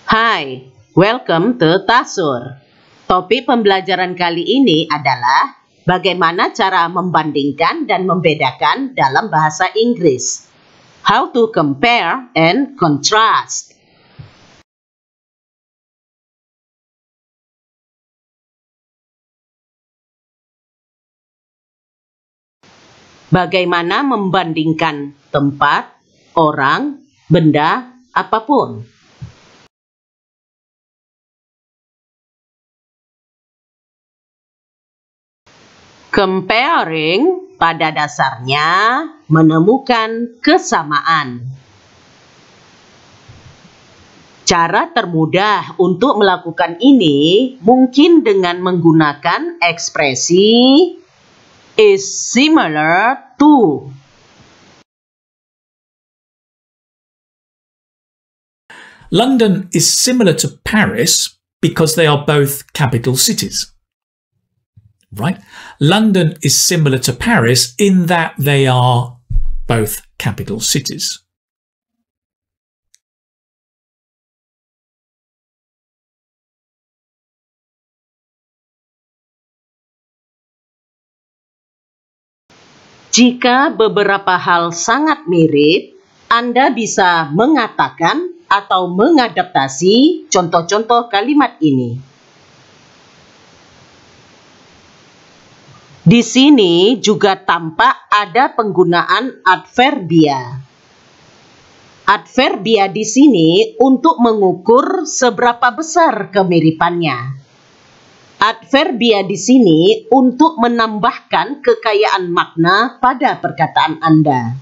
Hai, welcome to Tasur. Topik pembelajaran kali ini adalah bagaimana cara membandingkan dan membedakan dalam bahasa Inggris. How to compare and contrast. Bagaimana membandingkan tempat, orang, benda, apapun. Comparing pada dasarnya menemukan kesamaan. Cara termudah untuk melakukan ini mungkin dengan menggunakan ekspresi is similar to. London is similar to Paris because they are both capital cities. Right? London is similar to Paris in that they are both capital cities. Jika beberapa hal sangat mirip, Anda bisa mengatakan atau mengadaptasi contoh-contoh kalimat ini. Di sini juga tampak ada penggunaan adverbia. Adverbia di sini untuk mengukur seberapa besar kemiripannya. Adverbia di sini untuk menambahkan kekayaan makna pada perkataan Anda.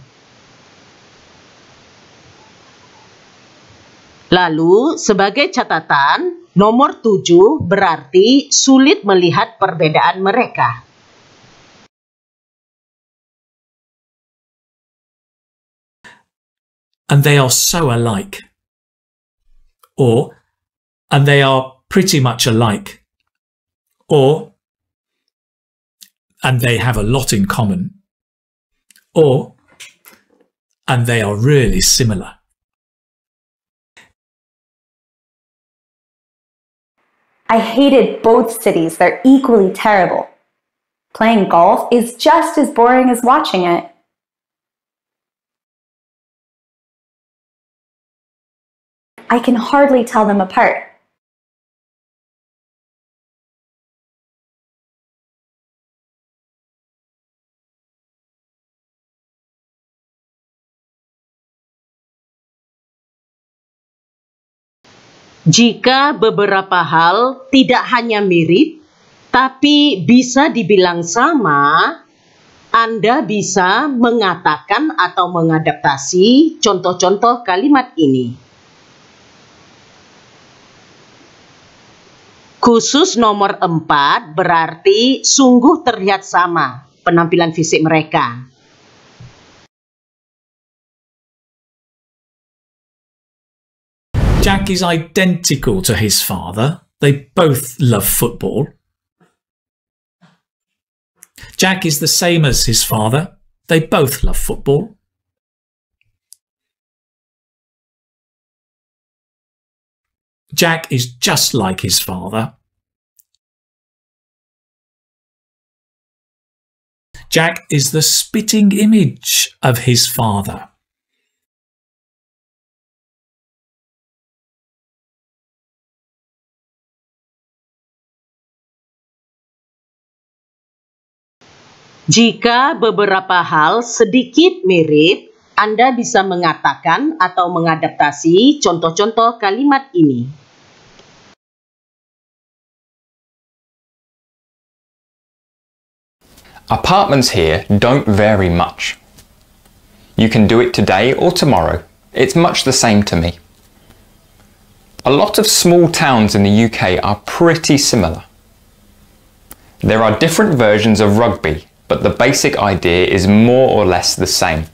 Lalu, sebagai catatan, nomor 7 berarti sulit melihat perbedaan mereka. And they are so alike. Or, and they are pretty much alike. Or, and they have a lot in common. Or, and they are really similar. I hated both cities. They're equally terrible. Playing golf is just as boring as watching it. I can hardly tell them apart. Jika beberapa hal tidak hanya mirip, tapi bisa dibilang sama, Anda bisa mengatakan atau mengadaptasi contoh-contoh kalimat ini. Khusus nomor 4 berarti sungguh terlihat sama penampilan fisik mereka. Jack is identical to his father. They both love football. Jack is the same as his father. They both love football. Jack is just like his father. Jack is the spitting image of his father. Jika beberapa hal sedikit mirip, Anda bisa mengatakan atau mengadaptasi contoh-contoh kalimat ini. Apartments here don't vary much. You can do it today or tomorrow. It's much the same to me. A lot of small towns in the UK are pretty similar. There are different versions of rugby, but the basic idea is more or less the same.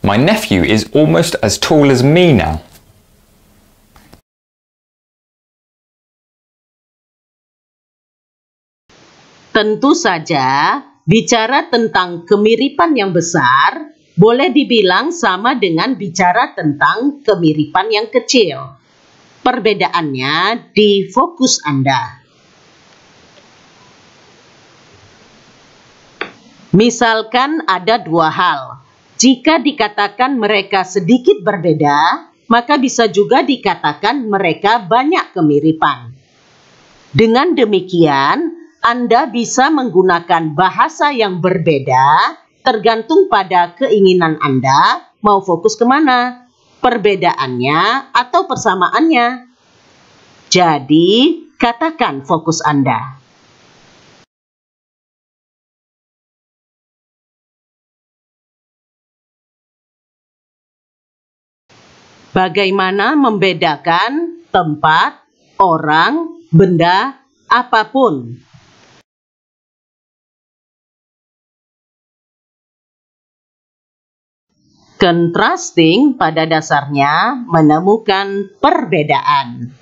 My nephew is almost as tall as me now. Tentu saja, bicara tentang kemiripan yang besar boleh dibilang sama dengan bicara tentang kemiripan yang kecil. Perbedaannya di fokus Anda. Misalkan ada dua hal. Jika dikatakan mereka sedikit berbeda, maka bisa juga dikatakan mereka banyak kemiripan. Dengan demikian, Anda bisa menggunakan bahasa yang berbeda tergantung pada keinginan Anda mau fokus kemana, perbedaannya atau persamaannya. Jadi, katakan fokus Anda. Bagaimana membedakan tempat, orang, benda, apapun? Contrasting pada dasarnya menemukan perbedaan.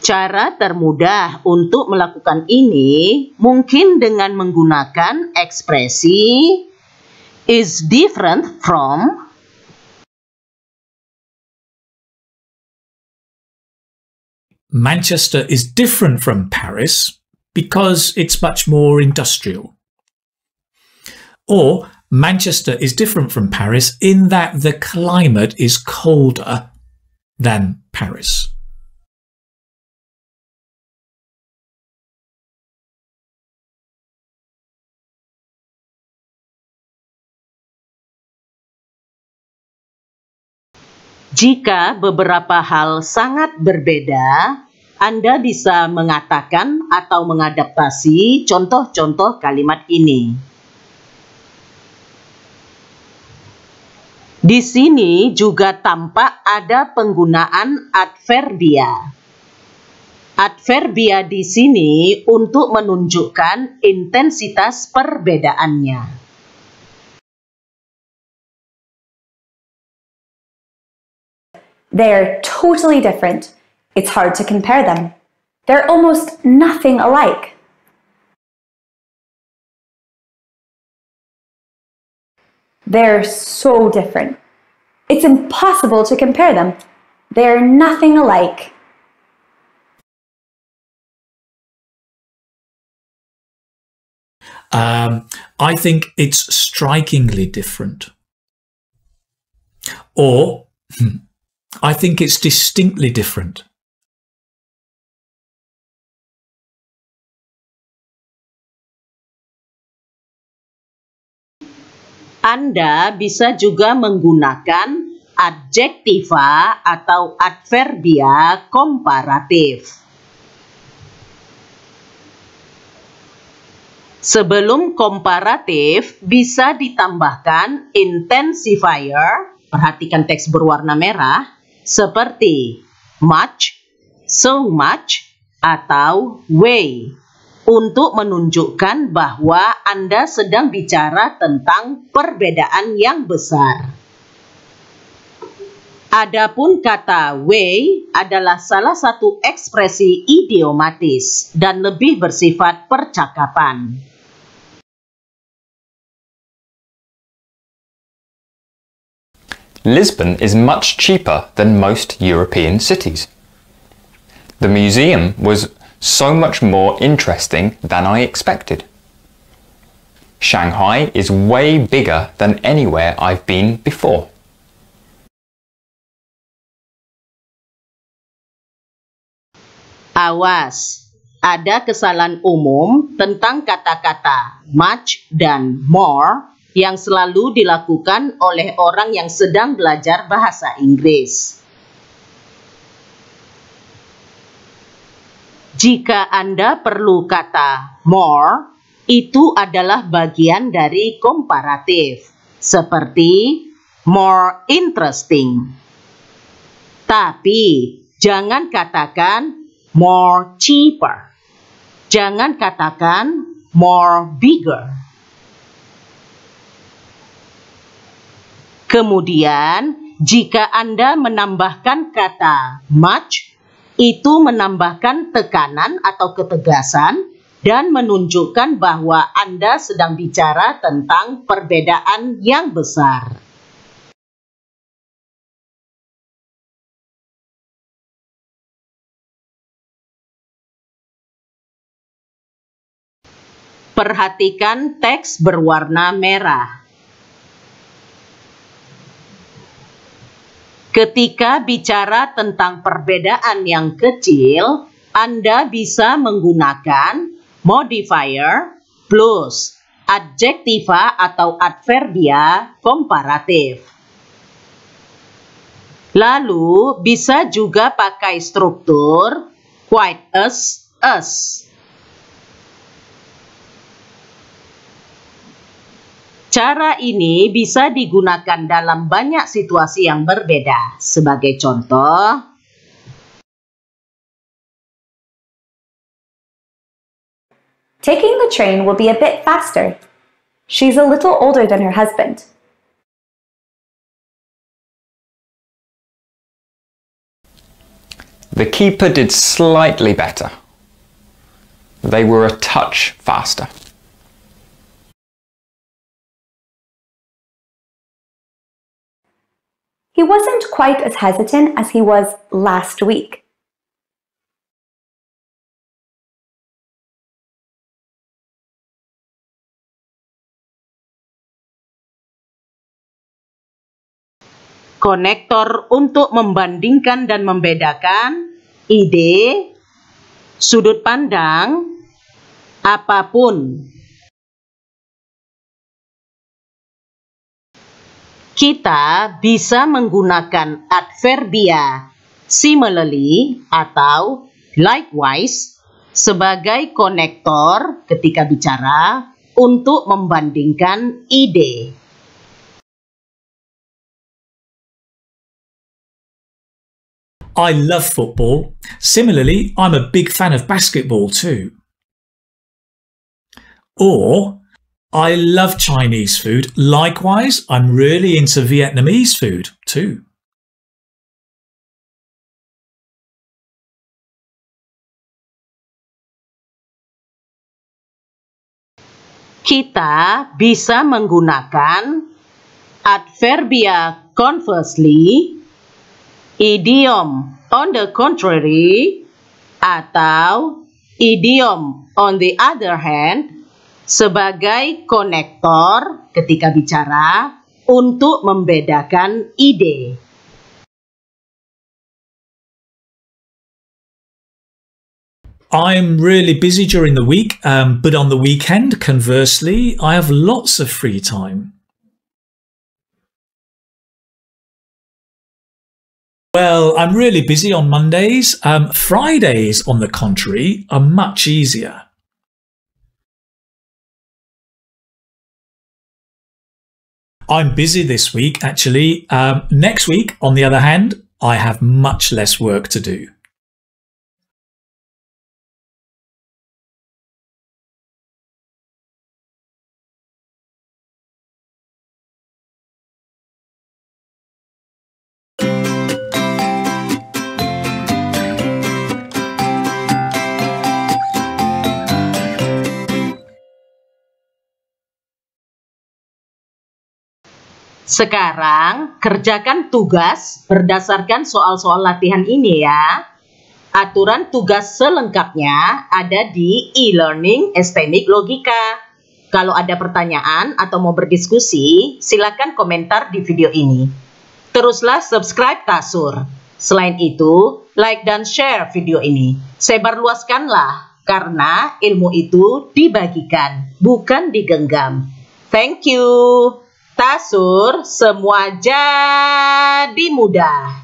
Cara termudah untuk melakukan ini mungkin dengan menggunakan ekspresi is different from. Manchester is different from Paris because it's much more industrial. Or Manchester is different from Paris in that the climate is colder than Paris. Jika beberapa hal sangat berbeda, Anda bisa mengatakan atau mengadaptasi contoh-contoh kalimat ini. Di sini juga tampak ada penggunaan adverbia. Adverbia di sini untuk menunjukkan intensitas perbedaannya. They are totally different. It's hard to compare them. They're almost nothing alike. They're so different. It's impossible to compare them. They're nothing alike. I think it's strikingly different. Or, I think it's distinctly different. Anda bisa juga menggunakan adjektiva atau adverbia komparatif. Sebelum komparatif bisa ditambahkan intensifier, perhatikan teks berwarna merah, seperti much, so much, atau way, untuk menunjukkan bahwa Anda sedang bicara tentang perbedaan yang besar. Adapun kata way adalah salah satu ekspresi idiomatis dan lebih bersifat percakapan. Lisbon is much cheaper than most European cities. The museum was so much more interesting than I expected. Shanghai is way bigger than anywhere I've been before. Awas, ada kesalahan umum tentang kata-kata much dan more yang selalu dilakukan oleh orang yang sedang belajar bahasa Inggris. Jika Anda perlu kata more, itu adalah bagian dari komparatif, seperti more interesting. Tapi, jangan katakan more cheaper. Jangan katakan more bigger. Kemudian, jika Anda menambahkan kata much, itu menambahkan tekanan atau ketegasan dan menunjukkan bahwa Anda sedang bicara tentang perbedaan yang besar. Perhatikan teks berwarna merah. Ketika bicara tentang perbedaan yang kecil, Anda bisa menggunakan modifier plus adjektiva atau adverbia komparatif. Lalu bisa juga pakai struktur quite as. Cara ini bisa digunakan dalam banyak situasi yang berbeda. Sebagai contoh, Taking the train will be a bit faster. She's a little older than her husband. The keeper did slightly better. They were a touch faster. He wasn't quite as hesitant as he was last week. konektor untuk membandingkan dan membedakan ide, sudut pandang, apapun. Kita bisa menggunakan adverbia similarly atau likewise sebagai konektor ketika bicara untuk membandingkan ide. I love football. Similarly, I'm a big fan of basketball too. Or, I love Chinese food. Likewise, I'm really into Vietnamese food too. Kita bisa menggunakan adverbia conversely, idiom on the contrary, atau idiom on the other hand sebagai konektor ketika bicara untuk membedakan ide. I'm really busy during the week, but on the weekend, conversely, I have lots of free time. Well, I'm really busy on Mondays. Fridays, on the contrary, are much easier. I'm busy this week, actually. Next week, on the other hand, I have much less work to do. Sekarang, kerjakan tugas berdasarkan soal-soal latihan ini ya. Aturan tugas selengkapnya ada di e-learning STMIC Logika. Kalau ada pertanyaan atau mau berdiskusi, silakan komentar di video ini. Teruslah subscribe Tasur. Selain itu, like dan share video ini. Sebarluaskanlah, karena ilmu itu dibagikan, bukan digenggam. Thank you. Tasur, semua jadi mudah.